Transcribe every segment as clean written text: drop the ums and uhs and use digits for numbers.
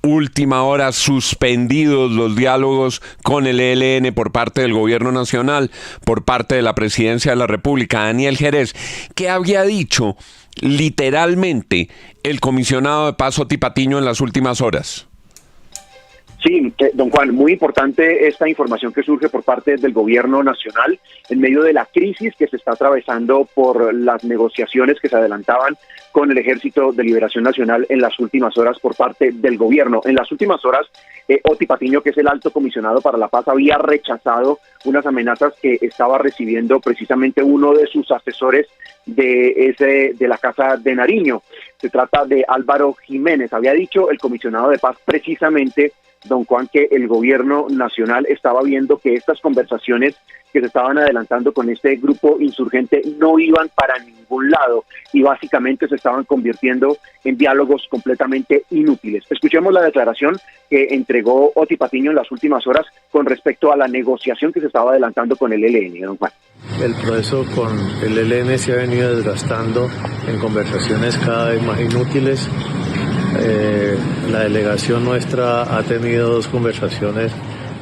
última hora suspendidos los diálogos con el ELN por parte del gobierno nacional, por parte de la presidencia de la República. Daniel Jerez, ¿qué había dicho literalmente el comisionado de paz Oti Patiño en las últimas horas? Sí, don Juan, muy importante esta información que surge por parte del gobierno nacional en medio de la crisis que se está atravesando por las negociaciones que se adelantaban con el Ejército de Liberación Nacional en las últimas horas por parte del gobierno. En las últimas horas, Oti Patiño, que es el alto comisionado para la paz, había rechazado unas amenazas que estaba recibiendo precisamente uno de sus asesores de la Casa de Nariño. Se trata de Álvaro Jiménez. Había dicho el comisionado de paz precisamente, don Juan, que el gobierno nacional estaba viendo que estas conversaciones que se estaban adelantando con este grupo insurgente no iban para ningún lado y básicamente se estaban convirtiendo en diálogos completamente inútiles. Escuchemos la declaración que entregó Oti Patiño en las últimas horas con respecto a la negociación que se estaba adelantando con el ELN, don Juan. El proceso con el ELN se ha venido desgastando en conversaciones cada vez más inútiles. La delegación nuestra ha tenido 2 conversaciones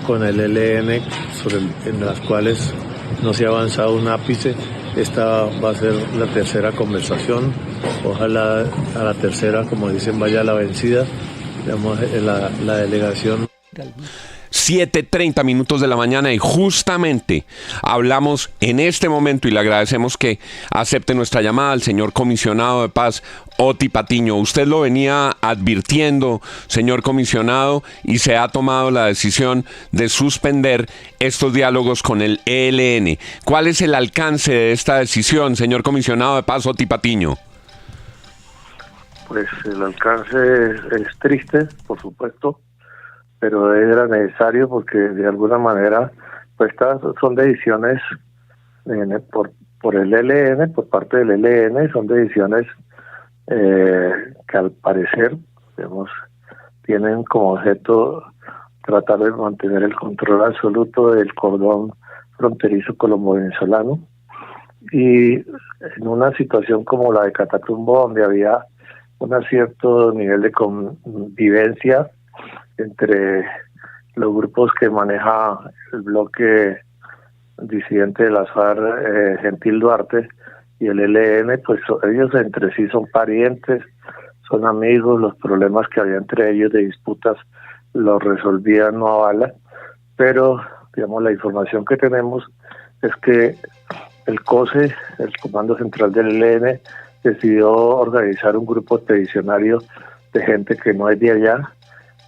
con el ELN en las cuales no se ha avanzado un ápice. Esta va a ser la tercera conversación. Ojalá a la tercera, como dicen, vaya la vencida. Digamos, la delegación. 7:30 minutos de la mañana y justamente hablamos en este momento y le agradecemos que acepte nuestra llamada al señor comisionado de paz Oti Patiño. Usted lo venía advirtiendo, señor comisionado, y se ha tomado la decisión de suspender estos diálogos con el ELN. ¿Cuál es el alcance de esta decisión, señor comisionado de paz Oti Patiño? Pues el alcance es triste, por supuesto, pero era necesario porque de alguna manera pues estas son decisiones por el ELN, por parte del ELN, son decisiones que al parecer, digamos, tienen como objeto tratar de mantener el control absoluto del cordón fronterizo colombo-venezolano, y en una situación como la de Catatumbo, donde había un cierto nivel de convivencia entre los grupos que maneja el bloque disidente de las FARC, Gentil Duarte, y el ELN, pues ellos entre sí son parientes, son amigos, los problemas que había entre ellos de disputas los resolvían no a bala, pero digamos la información que tenemos es que el COSE, el Comando Central del ELN, decidió organizar un grupo expedicionario de gente que no es de allá,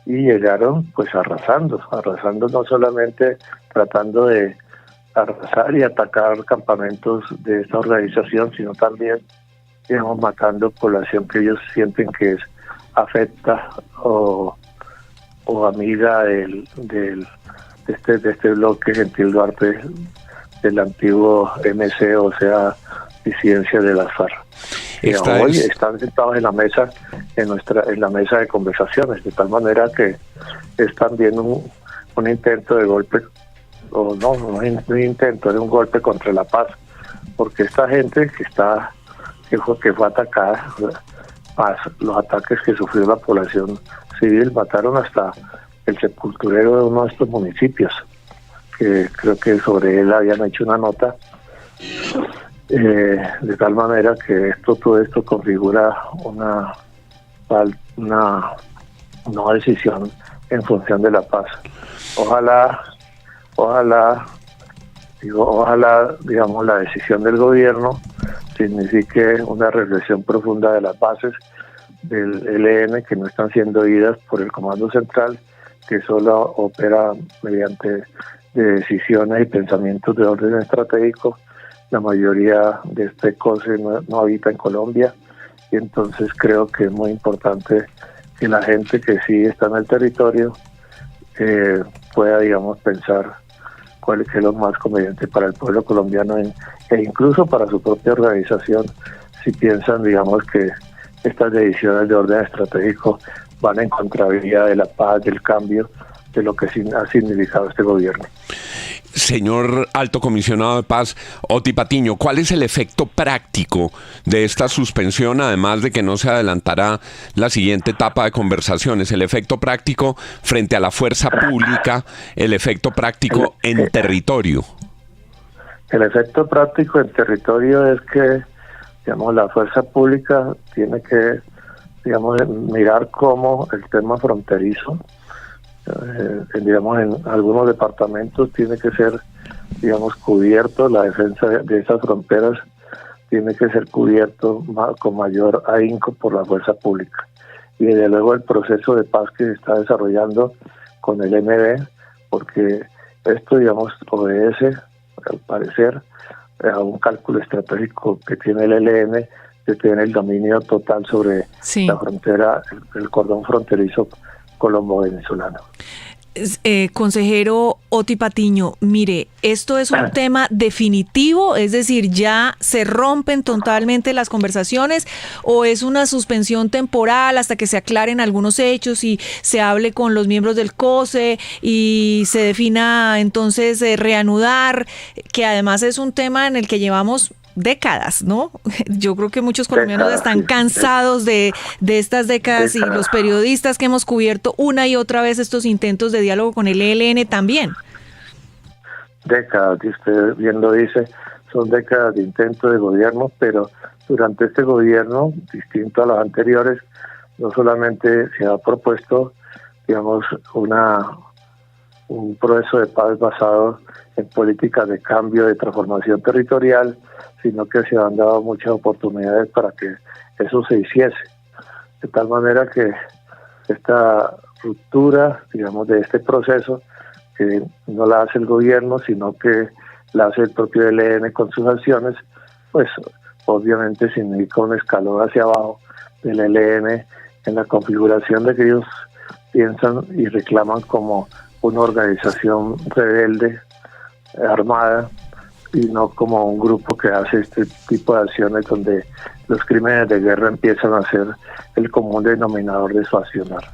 y llegaron pues arrasando no solamente tratando de arrasar y atacar campamentos de esta organización, sino también, digamos, matando población que ellos sienten que es afecta o amiga de este bloque Gentil Duarte, del antiguo MC, o sea, disidencia de las FARC. Hoy están sentados en la mesa, en la mesa de conversaciones, de tal manera que es también un intento de golpe, o no un intento, es un golpe contra la paz, porque esta gente que fue atacada, más los ataques que sufrió la población civil, mataron hasta el sepulturero de uno de estos municipios, que creo que sobre él habían hecho una nota. De tal manera que todo esto configura una no decisión en función de la paz. Ojalá, digamos, la decisión del gobierno signifique una reflexión profunda de las bases del ELN, que no están siendo oídas por el Comando Central, que solo opera mediante decisiones y pensamientos de orden estratégico. La mayoría de este COSE no habita en Colombia, y entonces creo que es muy importante que la gente que sí está en el territorio pueda, digamos, pensar cuál es lo más conveniente para el pueblo colombiano e incluso para su propia organización, si piensan, digamos, que estas decisiones de orden estratégico van en contravía de la paz, del cambio, de lo que ha significado este gobierno. Señor Alto Comisionado de Paz, Oti Patiño, ¿cuál es el efecto práctico de esta suspensión, además de que no se adelantará la siguiente etapa de conversaciones? El efecto práctico frente a la fuerza pública, el efecto práctico en territorio. El efecto práctico en territorio es que, digamos, la fuerza pública tiene que, digamos, mirar cómo el tema fronterizo, digamos, en algunos departamentos tiene que ser, digamos, cubierto, la defensa de esas fronteras tiene que ser cubierto con mayor ahínco por la fuerza pública. Y desde luego el proceso de paz que se está desarrollando con el MB, porque esto, digamos, obedece, al parecer, a un cálculo estratégico que tiene el ELN, que tiene el dominio total sobre la frontera, el cordón fronterizo colombo-venezolano. Consejero Oti Patiño, mire, ¿esto es un tema definitivo? Es decir, ¿ya se rompen totalmente las conversaciones o es una suspensión temporal hasta que se aclaren algunos hechos y se hable con los miembros del COSE y se defina entonces reanudar, que además es un tema en el que llevamos décadas, ¿no? Yo creo que muchos colombianos están cansados de estas décadas y los periodistas que hemos cubierto una y otra vez estos intentos de diálogo con el ELN también. Décadas, y usted bien lo dice, son décadas de intento de gobierno, pero durante este gobierno, distinto a los anteriores, no solamente se ha propuesto, digamos, un proceso de paz basado en políticas de cambio, de transformación territorial, sino que se han dado muchas oportunidades para que eso se hiciese. De tal manera que esta ruptura, digamos, de este proceso, que no la hace el gobierno, sino que la hace el propio ELN con sus acciones, pues obviamente significa un escalón hacia abajo del ELN en la configuración de que ellos piensan y reclaman como una organización rebelde, armada, y no como un grupo que hace este tipo de acciones donde los crímenes de guerra empiezan a ser el común denominador de su accionar.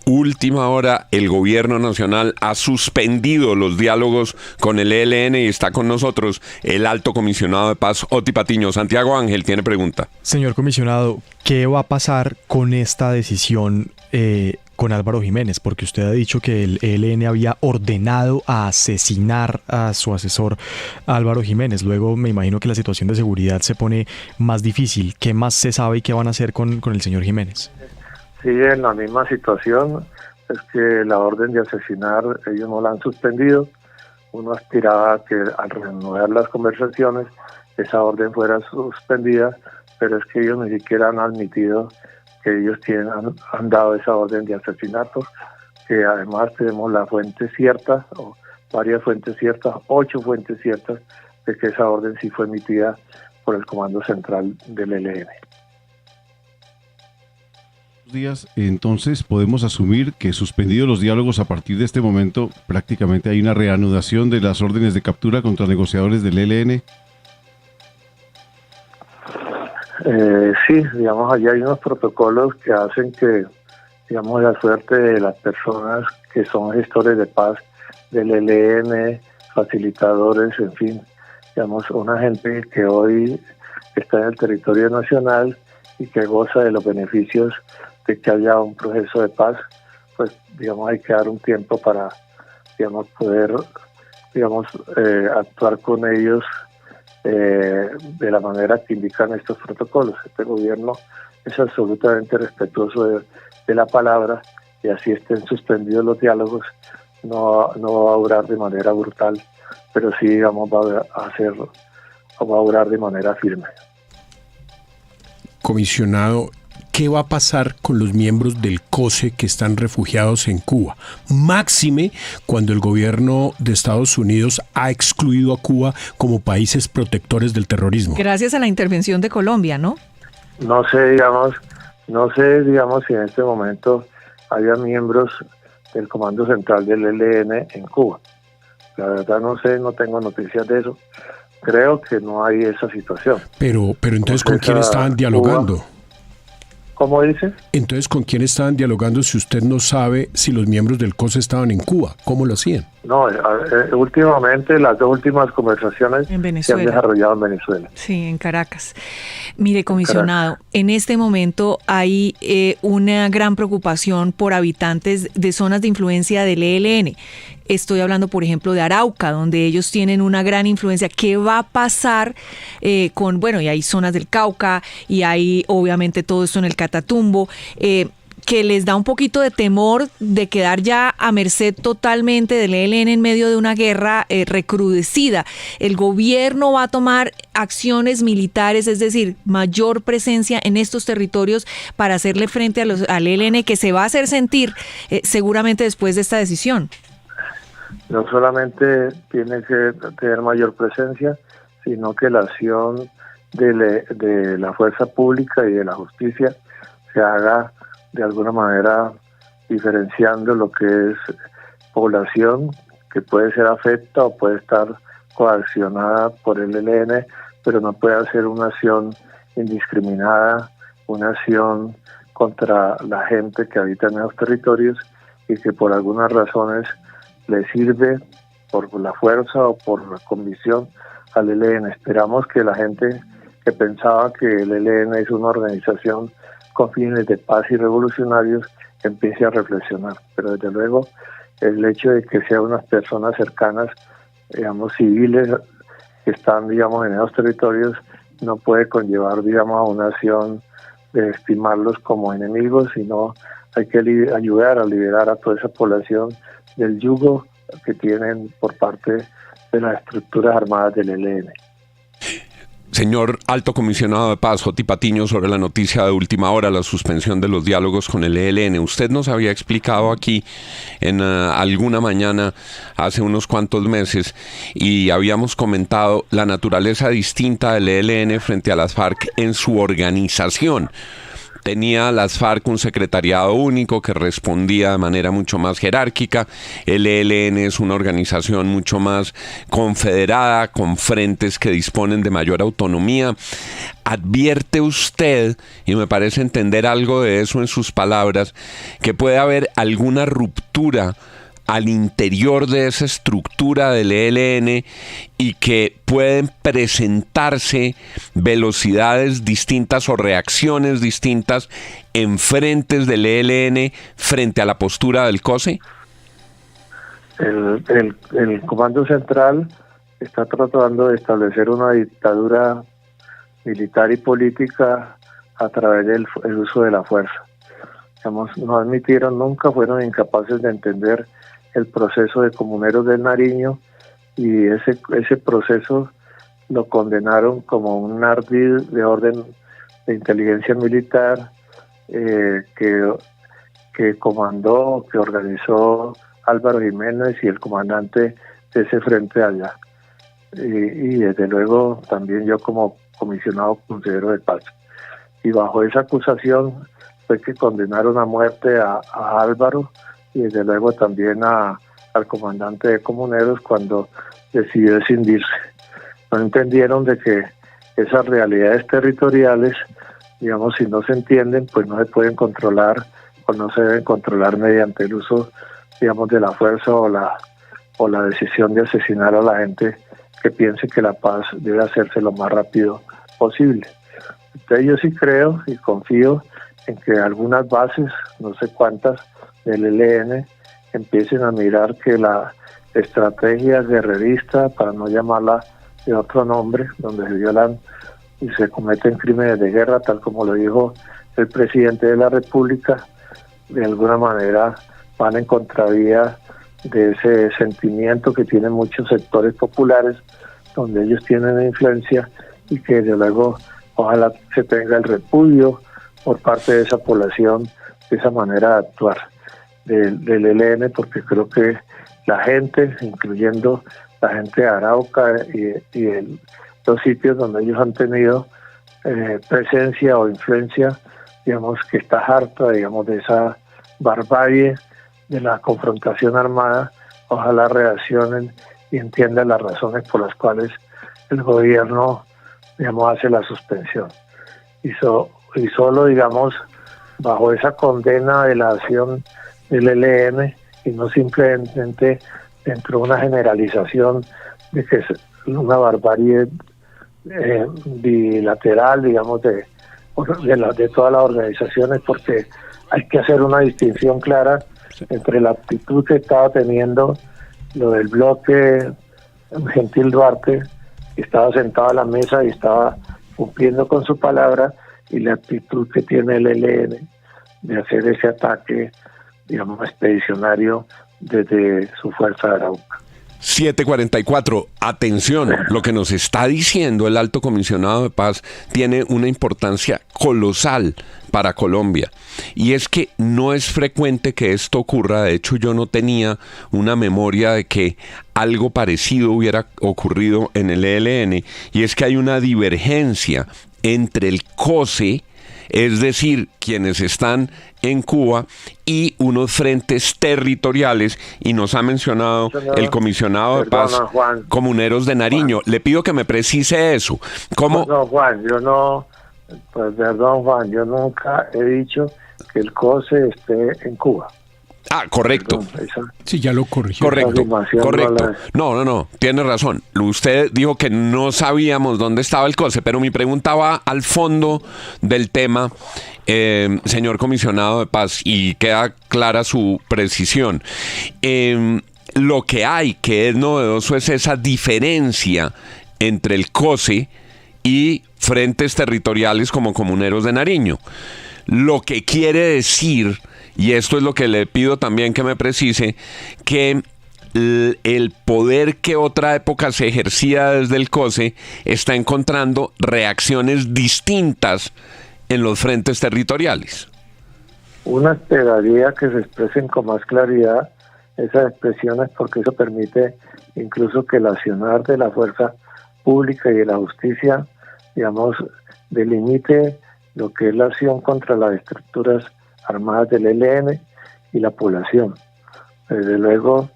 Última hora, el gobierno nacional ha suspendido los diálogos con el ELN y está con nosotros el alto comisionado de paz, Oti Patiño. Santiago Ángel tiene pregunta. Señor comisionado, ¿qué va a pasar con esta decisión con Álvaro Jiménez? Porque usted ha dicho que el ELN había ordenado a asesinar a su asesor Álvaro Jiménez. Luego me imagino que la situación de seguridad se pone más difícil. ¿Qué más se sabe y qué van a hacer con el señor Jiménez? Sigue en la misma situación, es que la orden de asesinar ellos no la han suspendido. Uno aspiraba a que al reanudar las conversaciones esa orden fuera suspendida, pero es que ellos ni siquiera han admitido que ellos han dado esa orden de asesinato, que además tenemos la fuente cierta, o varias fuentes ciertas, 8 fuentes ciertas, de que esa orden sí fue emitida por el Comando Central del ELN. Días, entonces podemos asumir que suspendidos los diálogos a partir de este momento, prácticamente hay una reanudación de las órdenes de captura contra negociadores del ELN. Sí, digamos, allá hay unos protocolos que hacen que, digamos, la suerte de las personas que son gestores de paz del ELN, facilitadores, en fin, digamos, una gente que hoy está en el territorio nacional y que goza de los beneficios de que haya un proceso de paz, pues, digamos, hay que dar un tiempo para, digamos, poder, digamos, actuar con ellos de la manera que indican estos protocolos. Este gobierno es absolutamente respetuoso de la palabra, y así estén suspendidos los diálogos, no va a obrar de manera brutal, pero sí, digamos, va a obrar de manera firme. Comisionado, ¿qué va a pasar con los miembros del COSE que están refugiados en Cuba? Máxime cuando el gobierno de Estados Unidos ha excluido a Cuba como países protectores del terrorismo. Gracias a la intervención de Colombia, ¿no? No sé, digamos, si en este momento haya miembros del Comando Central del ELN en Cuba. La verdad no sé, no tengo noticias de eso. Creo que no hay esa situación. Pero entonces, ¿con quién estaban dialogando? ¿Cómo dice? Entonces, ¿con quién estaban dialogando si usted no sabe si los miembros del COSE estaban en Cuba? ¿Cómo lo hacían? No, últimamente las dos últimas conversaciones se han desarrollado en Venezuela. Sí, en Caracas. Mire, comisionado, en este momento hay una gran preocupación por habitantes de zonas de influencia del ELN. Estoy hablando, por ejemplo, de Arauca, donde ellos tienen una gran influencia. ¿Qué va a pasar y hay zonas del Cauca y hay obviamente todo esto en el Catatumbo, que les da un poquito de temor de quedar ya a merced totalmente del ELN en medio de una guerra recrudecida? ¿El gobierno va a tomar acciones militares, es decir, mayor presencia en estos territorios para hacerle frente al ELN, que se va a hacer sentir seguramente después de esta decisión? No solamente tiene que tener mayor presencia, sino que la acción de la fuerza pública y de la justicia se haga de alguna manera diferenciando lo que es población que puede ser afecta o puede estar coaccionada por el ELN, pero no puede hacer una acción indiscriminada, una acción contra la gente que habita en esos territorios y que por algunas razones le sirve por la fuerza o por la convicción al ELN. Esperamos que la gente que pensaba que el ELN es una organización con fines de paz y revolucionarios empiece a reflexionar. Pero desde luego el hecho de que sean unas personas cercanas, digamos, civiles que están, digamos, en esos territorios, no puede conllevar, digamos, a una acción de estimarlos como enemigos, sino hay que ayudar a liberar a toda esa población del yugo que tienen por parte de las estructuras armadas del ELN. Señor Alto Comisionado de Paz, Oti Patiño, sobre la noticia de última hora, la suspensión de los diálogos con el ELN. Usted nos había explicado aquí en alguna mañana hace unos cuantos meses y habíamos comentado la naturaleza distinta del ELN frente a las FARC en su organización. Tenía las FARC un secretariado único que respondía de manera mucho más jerárquica. El ELN es una organización mucho más confederada, con frentes que disponen de mayor autonomía. ¿Advierte usted, y me parece entender algo de eso en sus palabras, que puede haber alguna ruptura al interior de esa estructura del ELN y que pueden presentarse velocidades distintas o reacciones distintas en frentes del ELN frente a la postura del COSE? El Comando Central está tratando de establecer una dictadura militar y política a través del uso de la fuerza. Digamos, no admitieron, nunca fueron incapaces de entender el proceso de Comuneros del Nariño, y ese proceso lo condenaron como un ardid de orden de inteligencia militar que comandó, que organizó Álvaro Jiménez y el comandante de ese frente allá. Y desde luego también yo como comisionado consejero de paz. Y bajo esa acusación fue que condenaron a muerte a Álvaro y desde luego también al comandante de Comuneros cuando decidió escindirse. No entendieron de que esas realidades territoriales, digamos, si no se entienden, pues no se pueden controlar o no se deben controlar mediante el uso, digamos, de la fuerza o la decisión de asesinar a la gente que piense que la paz debe hacerse lo más rápido posible. Entonces yo sí creo y confío en que algunas bases, no sé cuántas, del ELN empiecen a mirar que la estrategia guerrerista, para no llamarla de otro nombre, donde se violan y se cometen crímenes de guerra, tal como lo dijo el presidente de la República, de alguna manera van en contravía de ese sentimiento que tienen muchos sectores populares, donde ellos tienen influencia, y que desde luego ojalá se tenga el repudio por parte de esa población de esa manera de actuar del ELN, porque creo que la gente, incluyendo la gente de Arauca y los sitios donde ellos han tenido presencia o influencia, digamos, que está harta, digamos, de esa barbarie de la confrontación armada. Ojalá reaccionen y entiendan las razones por las cuales el gobierno, digamos, hace la suspensión. Y solo, digamos, bajo esa condena de la acción del ELN y no simplemente dentro de una generalización de que es una barbarie bilateral, digamos, de todas las organizaciones, porque hay que hacer una distinción clara entre la actitud que estaba teniendo lo del bloque Gentil Duarte, que estaba sentado a la mesa y estaba cumpliendo con su palabra, y la actitud que tiene el ELN de hacer ese ataque, digamos, expedicionario desde su fuerza de Arauca. 7:44. Atención, lo que nos está diciendo el Alto Comisionado de Paz tiene una importancia colosal para Colombia. Y es que no es frecuente que esto ocurra. De hecho, yo no tenía una memoria de que algo parecido hubiera ocurrido en el ELN. Y es que hay una divergencia entre el COSE, es decir, quienes están en Cuba, y unos frentes territoriales, y nos ha mencionado el comisionado de Paz, Juan, Comuneros de Nariño. Le pido que me precise eso. ¿Cómo? No, Juan, Juan, yo nunca he dicho que el COSE esté en Cuba. Ah, correcto. Sí, ya lo corrigió. Correcto. No, tiene razón. Usted dijo que no sabíamos dónde estaba el COSE, pero mi pregunta va al fondo del tema, señor comisionado de Paz, y queda clara su precisión. Lo que hay, que es novedoso, es esa diferencia entre el COSE y frentes territoriales como Comuneros de Nariño. Lo que quiere decir, y esto es lo que le pido también que me precise, que el poder que otra época se ejercía desde el COSE está encontrando reacciones distintas en los frentes territoriales. Una esperaría que se expresen con más claridad esas expresiones, porque eso permite incluso que el accionar de la fuerza pública y de la justicia, digamos, delimite lo que es la acción contra las estructuras armadas del ELN y la población. Desde luego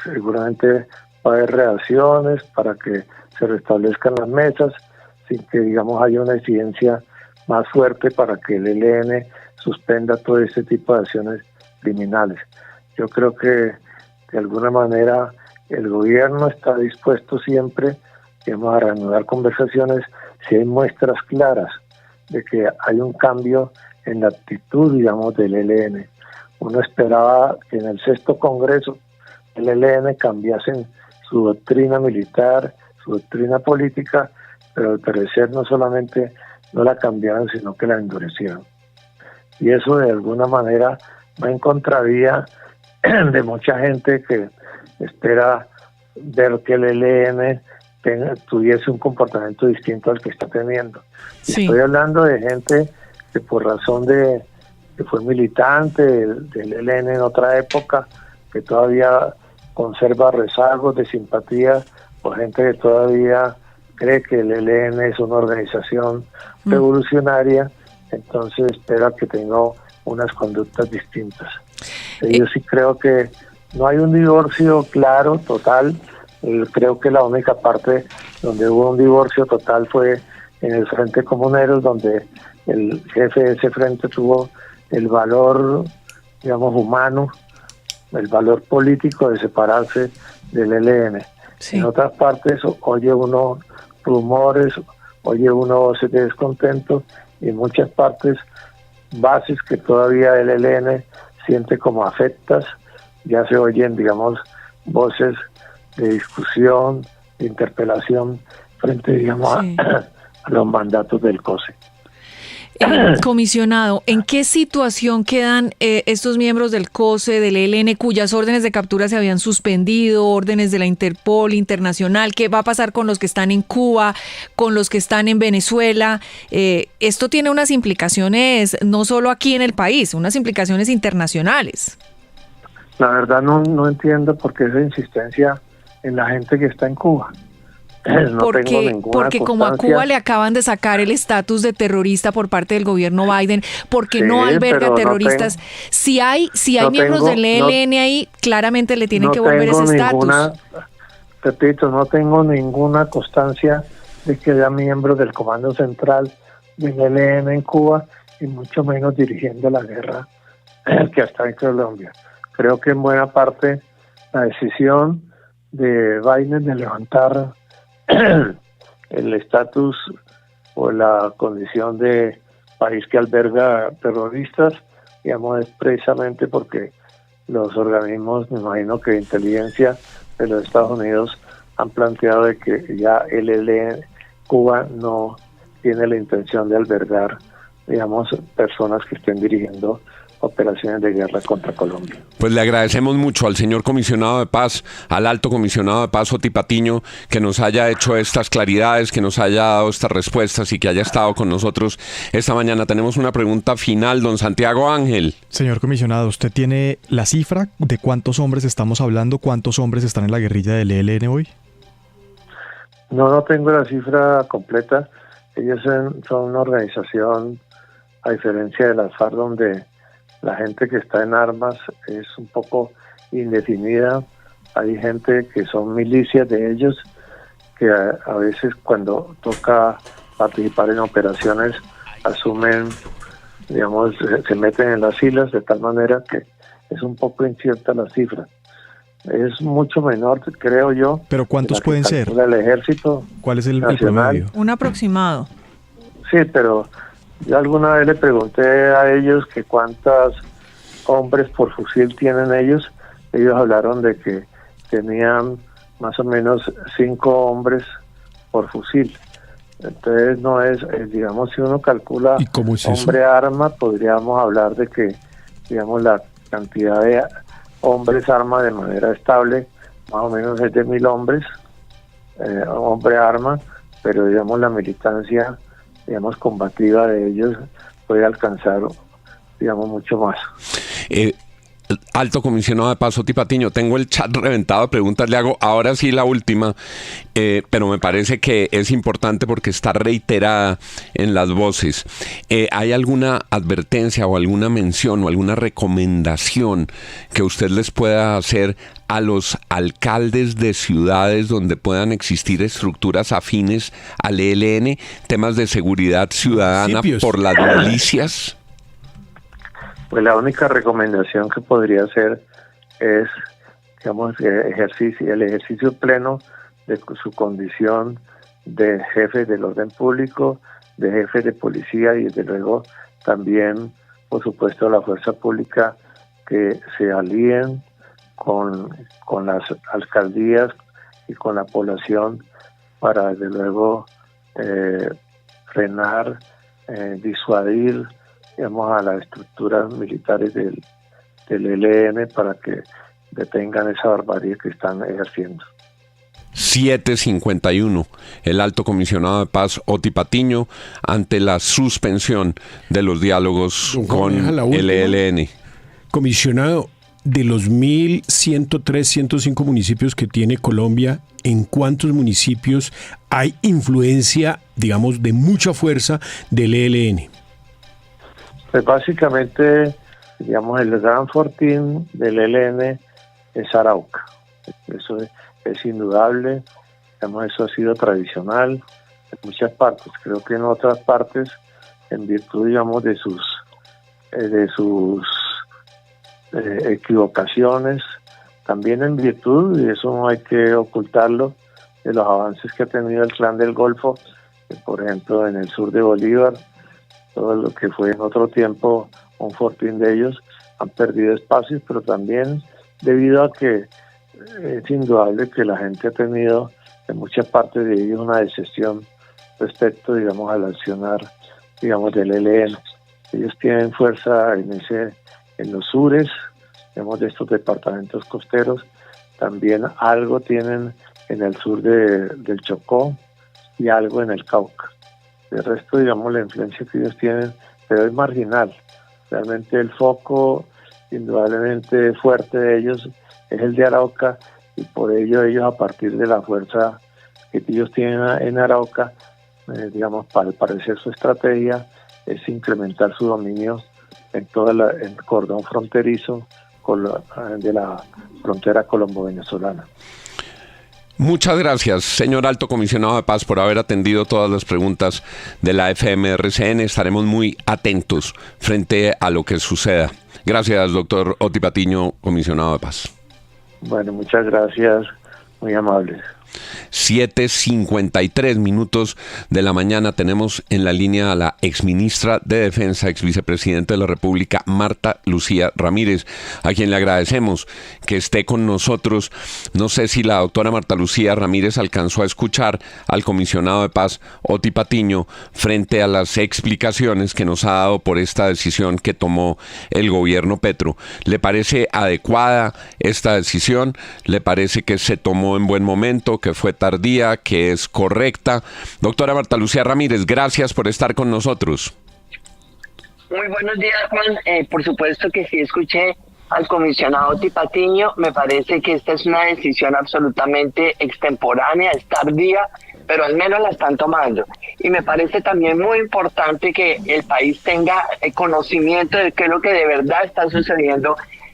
seguramente va a haber reacciones para que se restablezcan las mesas, sin que, digamos, haya una exigencia más fuerte para que el ELN suspenda todo este tipo de acciones criminales. Yo creo que de alguna manera el gobierno está dispuesto siempre, digamos, a reanudar conversaciones si hay muestras claras de que hay un cambio en la actitud, digamos, del ELN. Uno esperaba que en el 6º Congreso el ELN cambiase su doctrina militar, su doctrina política, pero al parecer no solamente no la cambiaron, sino que la endurecieron. Y eso de alguna manera va en contravía de mucha gente que espera ver que el ELN tuviese un comportamiento distinto al que está teniendo. Sí. Estoy hablando de gente que por razón de que fue militante del ELN en otra época, que todavía conserva rezagos de simpatía, por gente que todavía cree que el ELN es una organización revolucionaria, entonces espera que tenga unas conductas distintas. Yo sí creo que no hay un divorcio claro, total. Creo que la única parte donde hubo un divorcio total fue en el Frente Comuneros, donde el jefe de ese frente tuvo el valor, digamos, humano, el valor político de separarse del ELN. Sí. En otras partes oye uno rumores, oye uno voces de descontento, y en muchas partes bases que todavía el ELN siente como afectas, ya se oyen, digamos, voces de discusión, de interpelación frente, digamos, sí, a los mandatos del COSE. Comisionado, ¿en qué situación quedan estos miembros del COSE, del ELN, cuyas órdenes de captura se habían suspendido, órdenes de la Interpol internacional? ¿Qué va a pasar con los que están en Cuba, con los que están en Venezuela? Esto tiene unas implicaciones no solo aquí en el país, unas implicaciones internacionales. La verdad no entiendo por qué esa insistencia en la gente que está en Cuba. Porque como a Cuba le acaban de sacar el estatus de terrorista por parte del gobierno Biden, porque sí, no alberga terroristas. Si hay miembros del ELN ahí, claramente le tienen que volver ese estatus. Repito, no tengo ninguna constancia de que haya miembros del Comando Central del ELN en Cuba, y mucho menos dirigiendo la guerra que está en Colombia. Creo que en buena parte la decisión de Biden de levantar el estatus o la condición de país que alberga terroristas, digamos, es precisamente porque los organismos, me imagino que de inteligencia de los Estados Unidos, han planteado de que ya el ELN, Cuba no tiene la intención de albergar, digamos, personas que estén dirigiendo operaciones de guerra contra Colombia. Pues le agradecemos mucho al señor comisionado de paz, al alto comisionado de paz, Oti Patiño, que nos haya hecho estas claridades, que nos haya dado estas respuestas y que haya estado con nosotros esta mañana. Tenemos una pregunta final, don Santiago Ángel. Señor comisionado, ¿usted tiene la cifra de cuántos hombres estamos hablando? ¿Cuántos hombres están en la guerrilla del ELN hoy? No tengo la cifra completa. Ellos son una organización, a diferencia de las FARC, donde la gente que está en armas es un poco indefinida. Hay gente que son milicias de ellos, que a veces cuando toca participar en operaciones asumen, digamos, se meten en las filas, de tal manera que es un poco incierta la cifra. Es mucho menor, creo yo. ¿Pero cuántos pueden ser? El ejército. ¿Cuál es el nacional. promedio? Un aproximado. Sí, pero yo alguna vez le pregunté a ellos que cuántos hombres por fusil tienen ellos. Ellos hablaron de que tenían más o menos 5 hombres por fusil. Entonces no es, digamos, si uno calcula hombre arma, podríamos hablar de que, digamos, la cantidad de hombres arma de manera estable más o menos es de 1.000 hombres, hombre arma, pero digamos la militancia, digamos, combativa de ellos puede alcanzar, digamos, mucho más. Alto comisionado de paz, Oti Patiño, tengo el chat reventado de preguntas, le hago ahora sí la última, pero me parece que es importante porque está reiterada en las voces. ¿Hay alguna advertencia o alguna mención o alguna recomendación que usted les pueda hacer a los alcaldes de ciudades donde puedan existir estructuras afines al ELN, temas de seguridad ciudadana por las milicias? Pues la única recomendación que podría hacer es, digamos, el ejercicio pleno de su condición de jefe del orden público, de jefe de policía y desde luego también, por supuesto, la fuerza pública, que se alíen con las alcaldías y con la población para desde luego frenar, disuadir, digamos, a las estructuras militares del ELN para que detengan esa barbarie que están ejerciendo. 7:51, el alto comisionado de paz Oti Patiño ante la suspensión de los diálogos con el ELN. Comisionado, de los 1.103, 105 municipios que tiene Colombia, ¿en cuántos municipios hay influencia, digamos, de mucha fuerza del ELN? Pues básicamente, digamos, el gran fortín del ELN es Arauca. Eso es indudable, digamos, eso ha sido tradicional en muchas partes. Creo que en otras partes, en virtud, digamos, de sus equivocaciones, también en virtud, y eso no hay que ocultarlo, de los avances que ha tenido el Clan del Golfo, por ejemplo, en el sur de Bolívar, todo lo que fue en otro tiempo un fortín de ellos, han perdido espacios, pero también debido a que es indudable que la gente ha tenido en muchas partes de ellos una decepción respecto, digamos, al accionar, digamos, del ELN. Ellos tienen fuerza en los sures, digamos, de estos departamentos costeros, también algo tienen en el sur del Chocó y algo en el Cauca. El resto, digamos, la influencia que ellos tienen, pero es marginal. Realmente el foco indudablemente fuerte de ellos es el de Arauca, y por ello ellos, a partir de la fuerza que ellos tienen en Arauca, digamos, al parecer su estrategia es incrementar su dominio en todo el cordón fronterizo de la frontera colombo-venezolana. Muchas gracias, señor Alto Comisionado de Paz, por haber atendido todas las preguntas de la FM-RCN. Estaremos muy atentos frente a lo que suceda. Gracias, doctor Oti Patiño, Comisionado de Paz. Bueno, muchas gracias, muy amables. 7:53 de la mañana tenemos en la línea a la exministra de Defensa, exvicepresidenta de la República, Marta Lucía Ramírez, a quien le agradecemos que esté con nosotros. No sé si la doctora Marta Lucía Ramírez alcanzó a escuchar al comisionado de Paz, Oti Patiño, frente a las explicaciones que nos ha dado por esta decisión que tomó el gobierno Petro. ¿Le parece adecuada esta decisión? ¿Le parece que se tomó en buen momento, que fue tardía, que es correcta? Doctora Marta Lucía Ramírez, gracias por estar con nosotros. Muy buenos días, Juan. Por supuesto que sí escuché al comisionado Oti Patiño. Me parece que esta es una decisión absolutamente extemporánea, es tardía, pero al menos la están tomando. Y me parece también muy importante que el país tenga conocimiento de qué es lo que de verdad está sucediendo